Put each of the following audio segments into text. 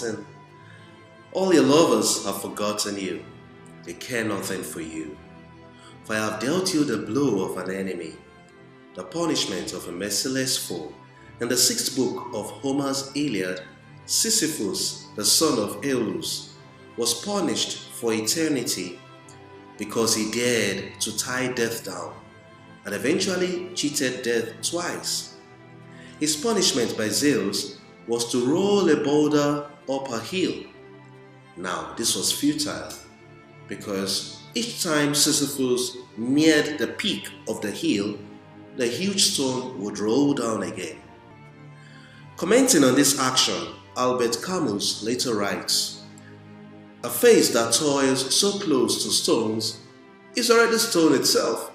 14. All your lovers have forgotten you. They care nothing for you. For I have dealt you the blow of an enemy, the punishment of a merciless foe. In the 6th book of Homer's Iliad, Sisyphus, the son of Aeolus, was punished for eternity because he dared to tie death down and eventually cheated death twice. His punishment by Zeus was to roll a boulder up a hill. Now, this was futile because each time Sisyphus neared the peak of the hill, the huge stone would roll down again. Commenting on this action, Albert Camus later writes, "A face that toils so close to stones is already stone itself.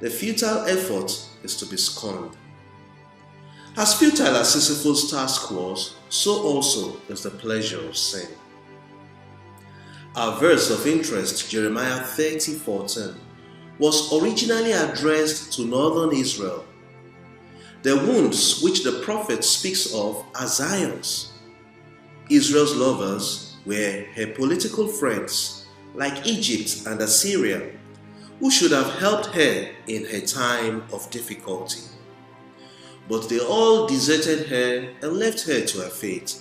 The futile effort is to be scorned." As futile as Sisyphus' task was, so also is the pleasure of sin. Our verse of interest, Jeremiah 30:14, was originally addressed to northern Israel. The wounds which the prophet speaks of are Zion's. Israel's lovers were her political friends, like Egypt and Assyria, who should have helped her in her time of difficulty. But they all deserted her and left her to her fate.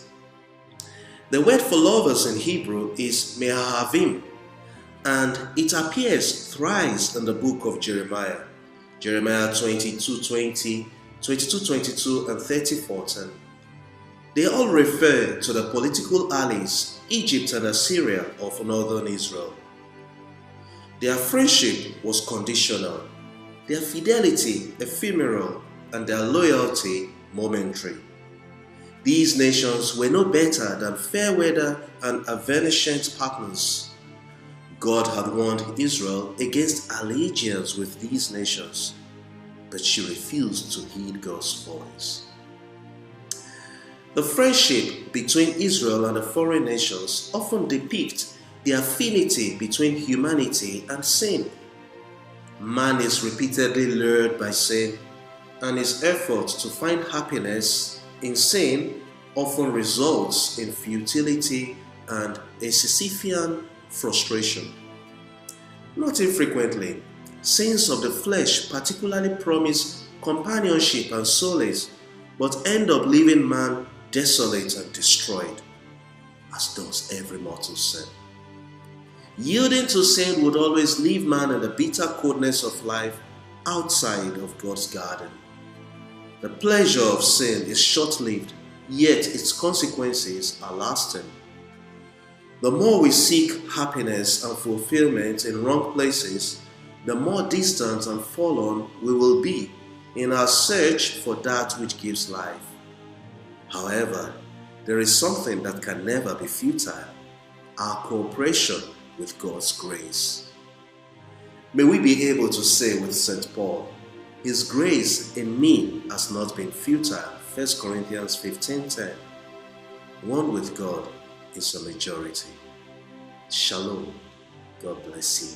The word for lovers in Hebrew is mehahavim, and it appears thrice in the book of Jeremiah. Jeremiah 22:20, 22:22, and 30:14. They all refer to the political allies, Egypt and Assyria of northern Israel. Their friendship was conditional, their fidelity ephemeral, and their loyalty momentary. These nations were no better than fair weather and evanescent partners. God had warned Israel against allegiance with these nations, but she refused to heed God's voice. The friendship between Israel and the foreign nations often depicts the affinity between humanity and sin. Man is repeatedly lured by sin, and his effort to find happiness in sin often results in futility and a Sisyphean frustration. Not infrequently, sins of the flesh particularly promise companionship and solace, but end up leaving man desolate and destroyed, as does every mortal sin. Yielding to sin would always leave man in the bitter coldness of life outside of God's garden. The pleasure of sin is short-lived, yet its consequences are lasting. The more we seek happiness and fulfillment in wrong places, the more distant and fallen we will be in our search for that which gives life. However, there is something that can never be futile: our cooperation with God's grace. May we be able to say with St. Paul, "His grace in me has not been futile." 1 Corinthians 15:10. One with God is a majority. Shalom. God bless you.